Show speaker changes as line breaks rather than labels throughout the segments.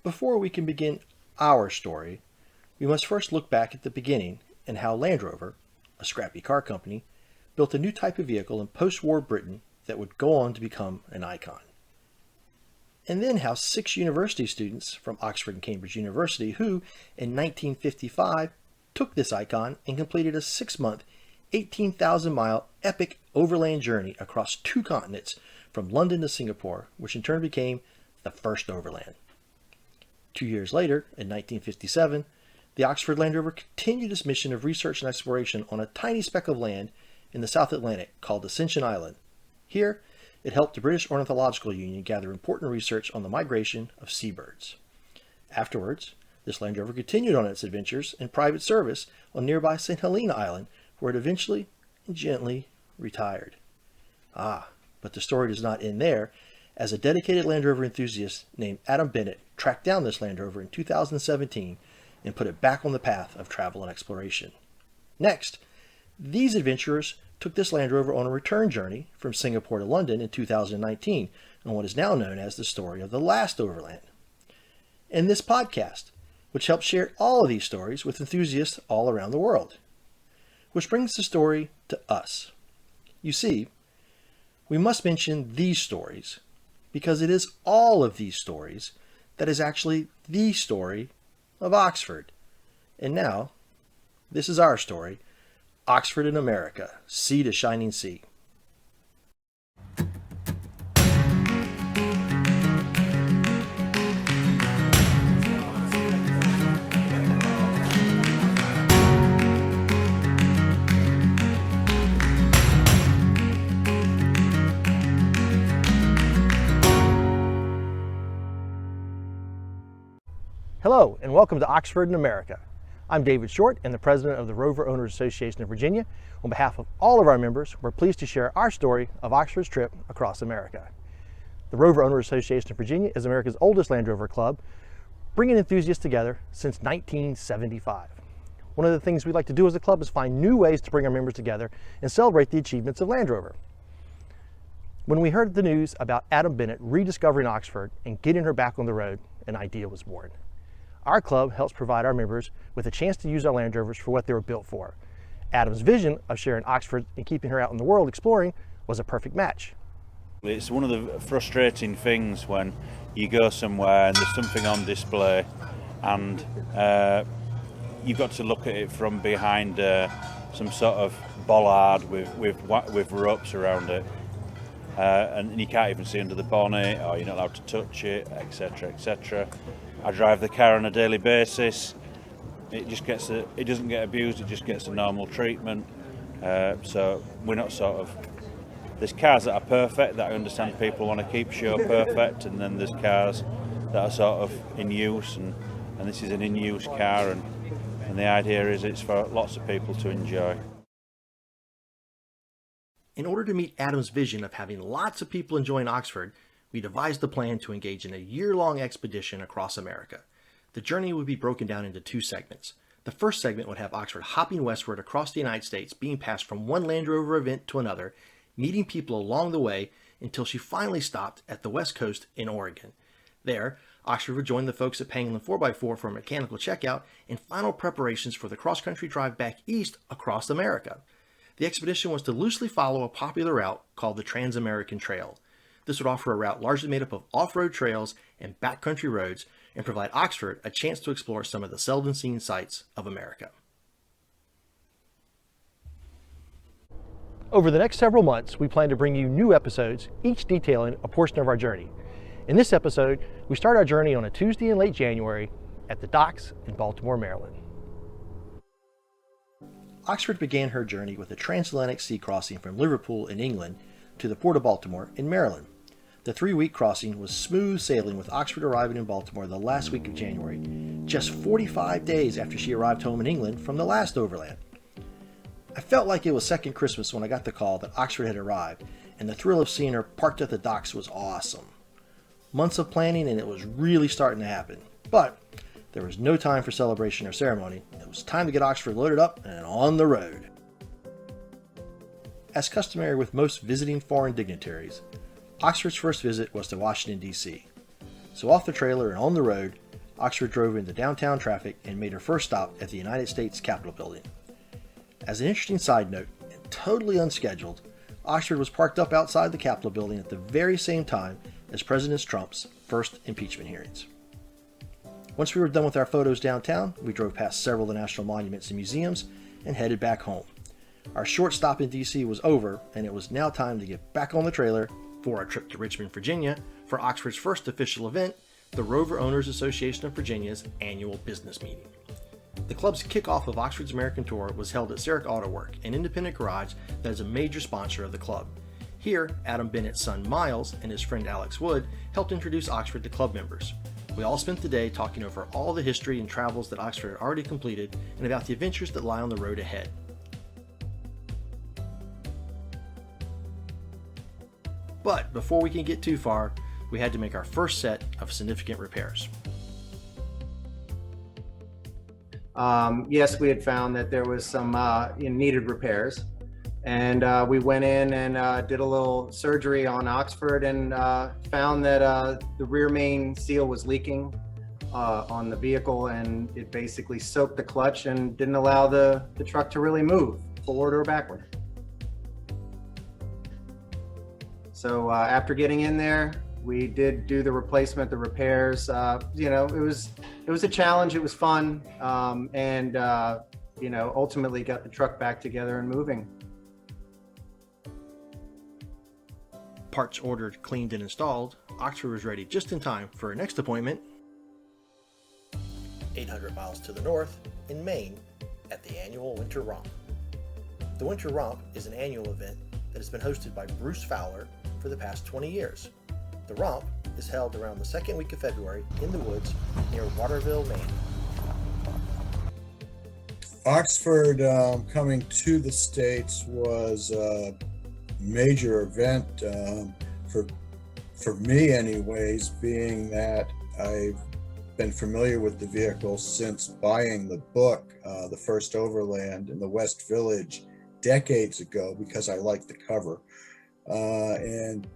Before we can begin our story, we must first look back at the beginning and how Land Rover, a scrappy car company, built a new type of vehicle in post-war Britain that would go on to become an icon. And then how 6 university students from Oxford and Cambridge University who, in 1955, took this icon and completed a 6-month, 18,000-mile epic overland journey across 2 continents from London to Singapore, which in turn became the first overland. 2 years later, in 1957, the Oxford Land Rover continued its mission of research and exploration on a tiny speck of land in the South Atlantic called Ascension Island. Here, it helped the British Ornithological Union gather important research on the migration of seabirds. Afterwards, this Land Rover continued on its adventures in private service on nearby St. Helena Island, where it eventually and gently retired. But the story does not end there, as a dedicated Land Rover enthusiast named Adam Bennett tracked down this Land Rover in 2017 and put it back on the path of travel and exploration. Next, these adventurers took this Land Rover on a return journey from Singapore to London in 2019 on what is now known as the story of the last overland. And this podcast, which helps share all of these stories with enthusiasts all around the world. Which brings the story to us. You see, we must mention these stories because it is all of these stories that is actually the story of Oxford. And now, this is our story, Oxford in America, Sea to Shining Sea. Hello, and welcome to Oxford in America. I'm David Short, and the president of the Rover Owners Association of Virginia. On behalf of all of our members, we're pleased to share our story of Oxford's trip across America. The Rover Owners Association of Virginia is America's oldest Land Rover club, bringing enthusiasts together since 1975. One of the things we like to do as a club is find new ways to bring our members together and celebrate the achievements of Land Rover. When we heard the news about Adam Bennett rediscovering Oxford and getting her back on the road, an idea was born. Our club helps provide our members with a chance to use our Land Rovers for what they were built for. Adam's vision of sharing Oxford and keeping her out in the world exploring was a perfect match.
It's one of the frustrating things when you go somewhere and there's something on display and you've got to look at it from behind some sort of bollard with ropes around it. And you can't even see under the bonnet, or you're not allowed to touch it, etc., etc. I drive the car on a daily basis. It doesn't get abused. It just gets a normal treatment. So we're not sort of. There's cars that are perfect that I understand people want to keep show perfect, and then there's cars that are sort of in use, and this is an in-use car, and the idea is it's for lots of people to enjoy.
In order to meet Adam's vision of having lots of people enjoying Oxford, we devised a plan to engage in a year-long expedition across America. The journey would be broken down into 2 segments. The first segment would have Oxford hopping westward across the United States, being passed from one Land Rover event to another, meeting people along the way until she finally stopped at the West Coast in Oregon. There, Oxford would join the folks at Pangolin 4x4 for a mechanical checkout and final preparations for the cross-country drive back east across America. The expedition was to loosely follow a popular route called the Trans-American Trail. This would offer a route largely made up of off-road trails and backcountry roads and provide Oxford a chance to explore some of the seldom seen sights of America. Over the next several months, we plan to bring you new episodes, each detailing a portion of our journey. In this episode, we start our journey on a Tuesday in late January at the docks in Baltimore, Maryland. Oxford began her journey with a transatlantic sea crossing from Liverpool in England to the port of Baltimore in Maryland. The 3-week crossing was smooth sailing, with Oxford arriving in Baltimore the last week of January, just 45 days after she arrived home in England from the last overland. I felt like it was second Christmas when I got the call that Oxford had arrived, and the thrill of seeing her parked at the docks was awesome. Months of planning, and it was really starting to happen. But there was no time for celebration or ceremony. It was time to get Oxford loaded up and on the road. As customary with most visiting foreign dignitaries, Oxford's first visit was to Washington, D.C. So off the trailer and on the road, Oxford drove into downtown traffic and made her first stop at the United States Capitol building. As an interesting side note, and totally unscheduled, Oxford was parked up outside the Capitol building at the very same time as President Trump's first impeachment hearings. Once we were done with our photos downtown, we drove past several of the national monuments and museums and headed back home. Our short stop in DC was over, and it was now time to get back on the trailer for our trip to Richmond, Virginia, for Oxford's first official event, the Rover Owners Association of Virginia's annual business meeting. The club's kickoff of Oxford's American Tour was held at Sarek Auto Work, an independent garage that is a major sponsor of the club. Here, Adam Bennett's son Miles and his friend Alex Wood helped introduce Oxford to club members. We all spent the day talking over all the history and travels that Oxford had already completed and about the adventures that lie on the road ahead. But before we can get too far, we had to make our first set of significant repairs.
Yes, we had found that there was some needed repairs, and we went in and did a little surgery on Oxford and found that the rear main seal was leaking on the vehicle, and it basically soaked the clutch and didn't allow the truck to really move forward or backward. So after getting in there, we did do the replacement, the repairs. It was a challenge. It was fun, and ultimately got the truck back together and moving.
Parts ordered, cleaned, and installed, Oxford was ready just in time for our next appointment, 800 miles to the north, in Maine, at the annual Winter Romp. The Winter Romp is an annual event that has been hosted by Bruce Fowler for the past 20 years. The romp is held around the second week of February in the woods near Waterville, Maine.
Oxford coming to the States was a major event for me anyways, being that I've been familiar with the vehicle since buying the book, The First Overland in the West Village decades ago, because I liked the cover. And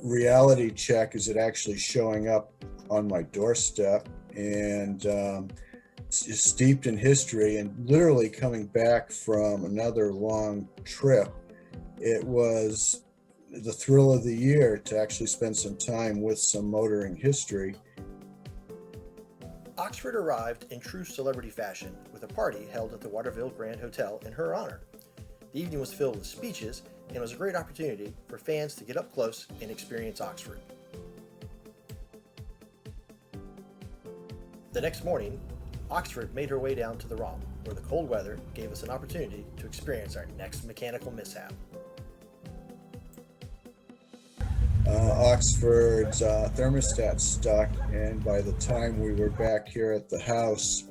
reality check, is it actually showing up on my doorstep, and it's steeped in history, and literally coming back from another long trip, it was the thrill of the year to actually spend some time with some motoring history.
Oxford arrived in true celebrity fashion with a party held at the Waterville Grand Hotel in her honor. The evening was filled with speeches and was a great opportunity for fans to get up close and experience Oxford. The next morning, Oxford made her way down to the romp, where the cold weather gave us an opportunity to experience our next mechanical mishap.
Oxford's thermostat stuck, and by the time we were back here at the house,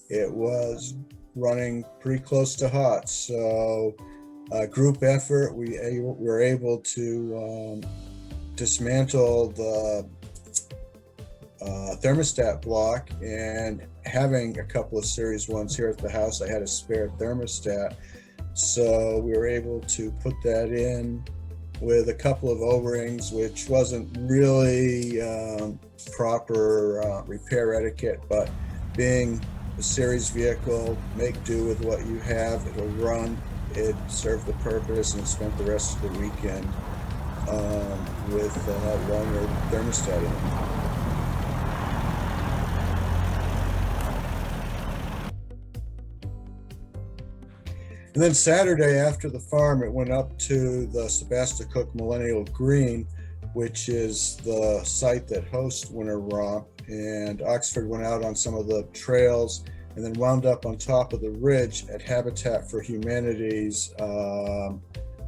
it was running pretty close to hot. So group effort, we were able to dismantle the thermostat block, and having a couple of series ones here at the house, I had a spare thermostat, so we were able to put that in with a couple of O-rings, which wasn't really proper repair etiquette, but being a series vehicle, make do with what you have. It'll run, it served the purpose, and spent the rest of the weekend with longer thermostat in it. And then Saturday after the farm, it went up to the Sebasticook Millennial Green, which is the site that hosts Winter Romp. And Oxford went out on some of the trails and then wound up on top of the ridge at Habitat for Humanity's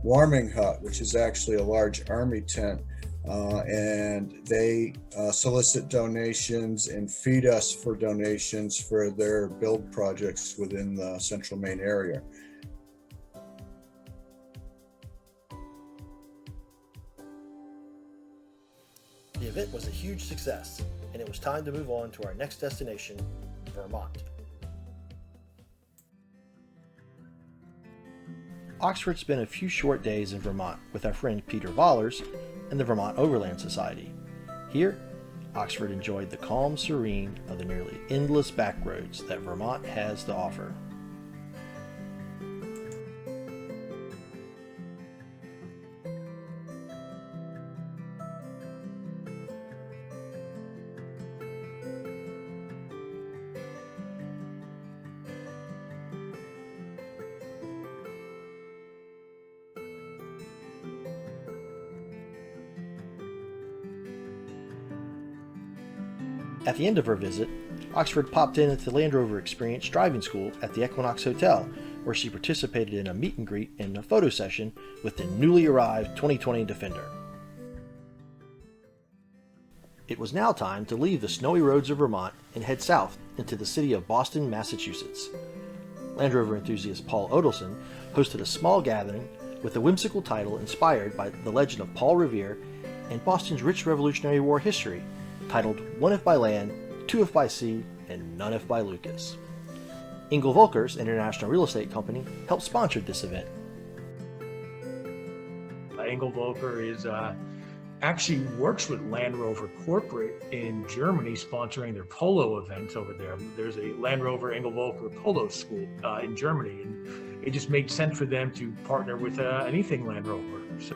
warming hut, which is actually a large army tent. And they solicit donations and feed us for donations for their build projects within the central Maine area.
The event was a huge success, and it was time to move on to our next destination, Vermont. Oxford spent a few short days in Vermont with our friend Peter Vollers and the Vermont Overland Society. Here, Oxford enjoyed the calm serene of the nearly endless back roads that Vermont has to offer. At the end of her visit, Oxford popped in at the Land Rover Experience driving school at the Equinox Hotel, where she participated in a meet and greet and a photo session with the newly arrived 2020 Defender. It was now time to leave the snowy roads of Vermont and head south into the city of Boston, Massachusetts. Land Rover enthusiast Paul Odelson hosted a small gathering with a whimsical title inspired by the legend of Paul Revere and Boston's rich Revolutionary War history, titled One If by Land, Two If by Sea, and None If by Lucas. Engel Volkers, an international real estate company, helped sponsor this event.
Engel Volker actually works with Land Rover Corporate in Germany, sponsoring their polo events over there. There's a Land Rover Engel Volker polo school in Germany, and it just made sense for them to partner with anything Land Rover. So.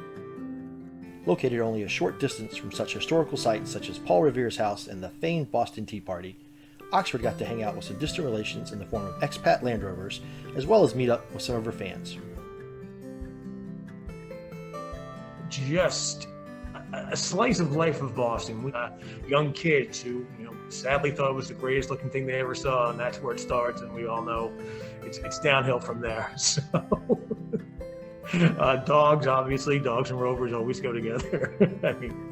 Located only a short distance from such historical sites such as Paul Revere's house and the famed Boston Tea Party, Oxford got to hang out with some distant relations in the form of expat Land Rovers, as well as meet up with some of her fans.
Just a slice of life of Boston. Young kids who, sadly thought it was the greatest looking thing they ever saw, and that's where it starts. And we all know it's downhill from there. So, dogs, obviously, dogs and rovers always go together. I mean.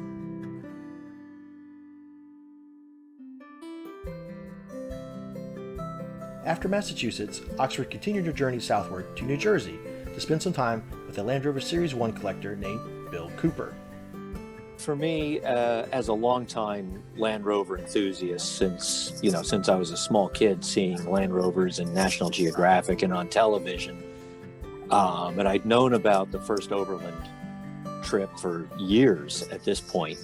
After Massachusetts, Oxford continued her journey southward to New Jersey to spend some time with a Land Rover Series 1 collector named Bill Cooper.
For me, as a longtime Land Rover enthusiast, since I was a small kid seeing Land Rovers in National Geographic and on television, and I'd known about the first overland trip for years at this point.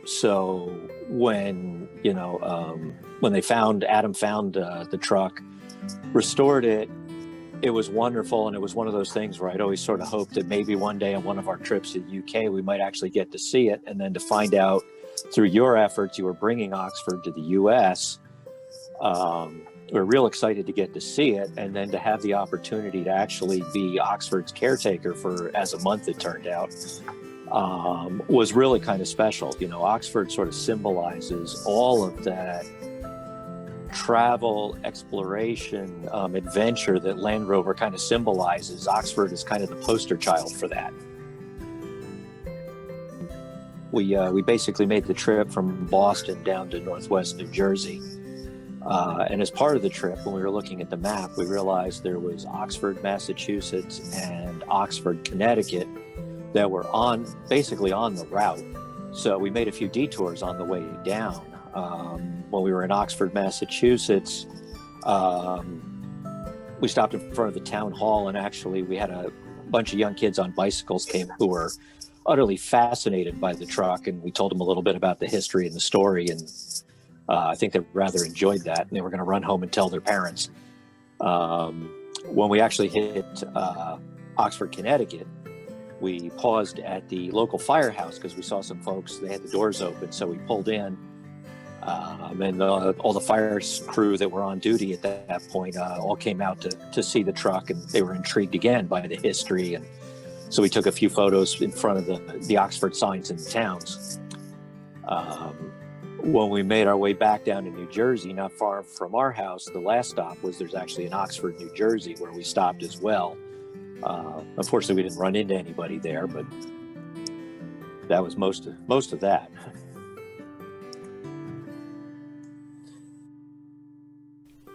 So when Adam found the truck, restored it, it was wonderful. And it was one of those things where I'd always sort of hoped that maybe one day on one of our trips to the UK, we might actually get to see it. And then to find out through your efforts, you were bringing Oxford to the US. We're real excited to get to see it. And then to have the opportunity to actually be Oxford's caretaker for as a month, it turned out, was really kind of special. Oxford sort of symbolizes all of that travel, exploration, adventure that Land Rover kind of symbolizes. Oxford is kind of the poster child for that. We basically made the trip from Boston down to northwest New Jersey. And as part of the trip, when we were looking at the map, we realized there was Oxford, Massachusetts, and Oxford, Connecticut that were basically on the route. So we made a few detours on the way down. When we were in Oxford, Massachusetts, we stopped in front of the town hall, and actually we had a bunch of young kids on bicycles came who were utterly fascinated by the truck, and we told them a little bit about the history and the story, and I think they rather enjoyed that, and they were going to run home and tell their parents. When we actually hit Oxford, Connecticut, we paused at the local firehouse because we saw some folks, they had the doors open, so we pulled in. And all the fire crew that were on duty at that point all came out to see the truck, and they were intrigued again by the history. And so we took a few photos in front of the Oxford signs in the towns. When we made our way back down to New Jersey, not far from our house, the last stop there's actually in Oxford, New Jersey, where we stopped as well. Unfortunately, we didn't run into anybody there, but that was most of that.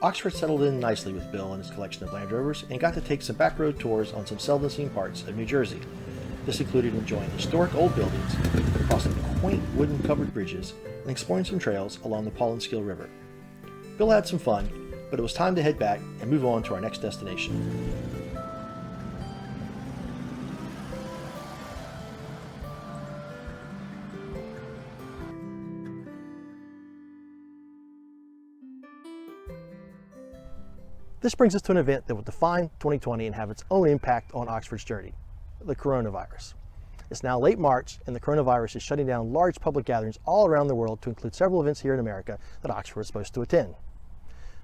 Oxford settled in nicely with Bill and his collection of Land Rovers and got to take some back road tours on some seldom seen parts of New Jersey. This included enjoying historic old buildings, crossing quaint wooden covered bridges, and exploring some trails along the Pollenskill River. Bill had some fun, but it was time to head back and move on to our next destination. This brings us to an event that will define 2020 and have its own impact on Oxford's journey, the coronavirus. It's now late March, and the coronavirus is shutting down large public gatherings all around the world, to include several events here in America that Oxford was supposed to attend.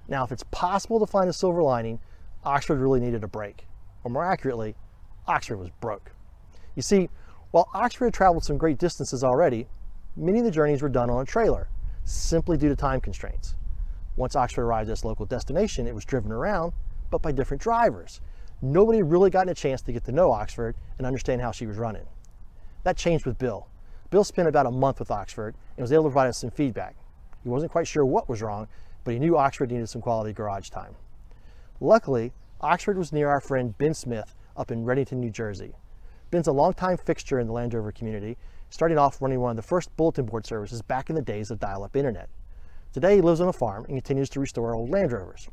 Now, if it's possible to find a silver lining, Oxford really needed a break. Or more accurately, Oxford was broke. You see, while Oxford had traveled some great distances already, many of the journeys were done on a trailer, simply due to time constraints. Once Oxford arrived at its local destination, it was driven around, but by different drivers. Nobody had really gotten a chance to get to know Oxford and understand how she was running. That changed with Bill. Bill spent about a month with Oxford and was able to provide us some feedback. He wasn't quite sure what was wrong, but he knew Oxford needed some quality garage time. Luckily, Oxford was near our friend Ben Smith up in Reddington, New Jersey. Ben's a longtime fixture in the Land Rover community, starting off running one of the first bulletin board services back in the days of dial-up internet. Today he lives on a farm and continues to restore old Land Rovers.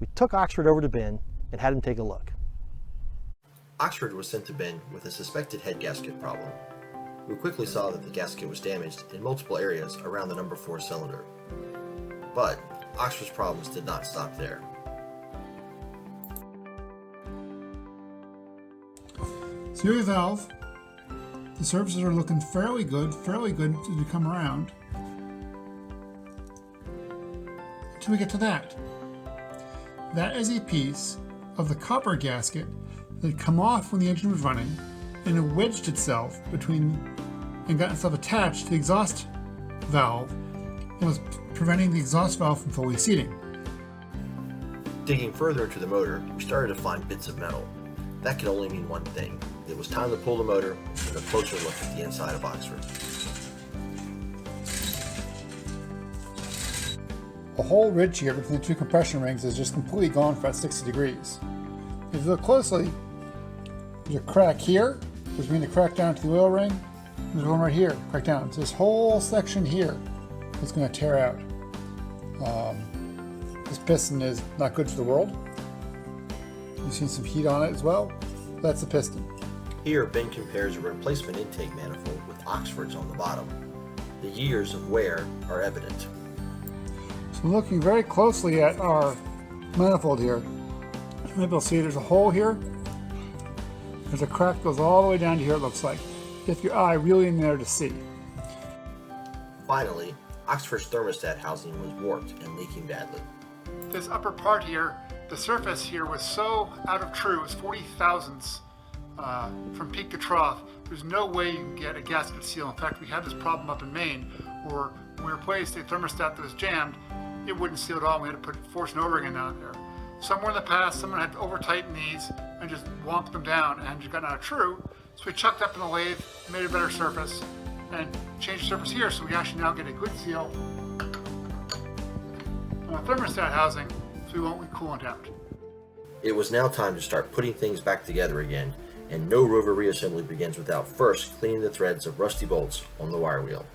We took Oxford over to Ben and had him take a look.
Oxford was sent to Ben with a suspected head gasket problem. We quickly saw that the gasket was damaged in multiple areas around the number 4 cylinder. But Oxford's problems did not stop there.
So here's the valve. The surfaces are looking fairly good as we come around. Until we get to that. That is a piece of the copper gasket that had come off when the engine was running, and it wedged itself between and got itself attached to the exhaust valve and was preventing the exhaust valve from fully seating.
Digging further into the motor, we started to find bits of metal. That could only mean one thing. It was time to pull the motor and a closer look at the inside of Oxford.
The whole ridge here between the two compression rings is just completely gone for about 60 degrees. If you look closely, there's a crack here, between the crack down to the oil ring, and there's one right here, crack down. So this whole section here is going to tear out. This piston is not good for the world. You've seen some heat on it as well. That's the piston.
Here, Ben compares a replacement intake manifold with Oxford's on the bottom. The years of wear are evident.
So looking very closely at our manifold here, maybe you'll see there's a hole here. There's a crack that goes all the way down to here, it looks like. Get your eye really in there to see.
Finally, Oxford's thermostat housing was warped and leaking badly.
This upper part here, the surface here was so out of true, it was 40 thousandths from peak to trough. There's no way you can get a gasket seal. In fact, we had this problem up in Maine where when we replaced a thermostat that was jammed, it wouldn't seal at all. We had to force an O-ring down there. Somewhere in the past, someone had over-tightened these and just wonked them down and just gotten out of true. So we chucked up in the lathe, made a better surface, and changed the surface here so we actually now get a good seal on a thermostat housing so we won't leak coolant out.
It was now time to start putting things back together again, and no rover reassembly begins without first cleaning the threads of rusty bolts on the wire wheel.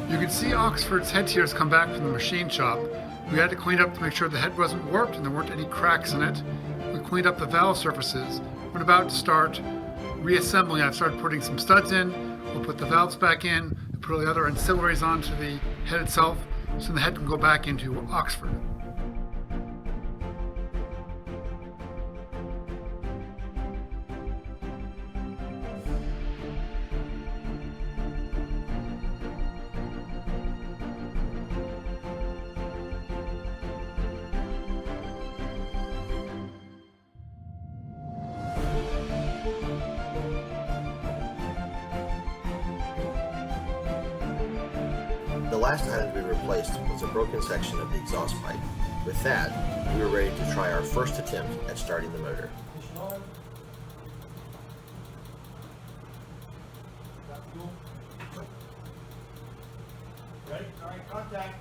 You can see Oxford's head tears come back from the machine shop. We had to clean up to make sure the head wasn't warped and there weren't any cracks in it. We cleaned up the valve surfaces. We're about to start reassembling. I've started putting some studs in. We'll put the valves back in, put all the other ancillaries onto the head itself, so the head can go back into Oxford.
The last item to be replaced was a broken section of the exhaust pipe. With that, we were ready to try our first attempt at starting the motor.
Ready? All right, contact.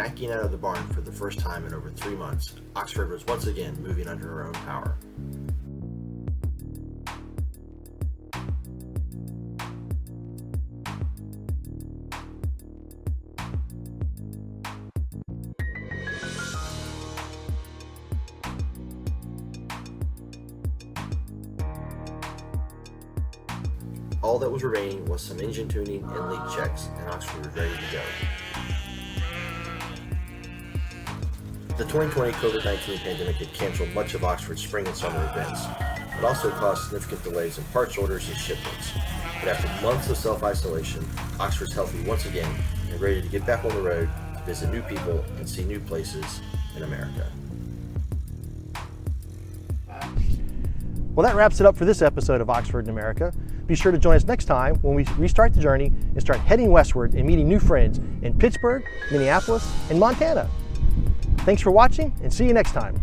backing out of the barn for the first time in over 3 months, Oxford was once again moving under her own power. All that was remaining was some engine tuning and leak checks, and Oxford was ready to go. The 2020 COVID-19 pandemic had canceled much of Oxford's spring and summer events. It also caused significant delays in parts orders and shipments. But after months of self-isolation, Oxford's healthy once again and ready to get back on the road to visit new people and see new places in America.
Well, that wraps it up for this episode of Oxford in America. Be sure to join us next time when we restart the journey and start heading westward and meeting new friends in Pittsburgh, Minneapolis, and Montana. Thanks for watching, and see you next time.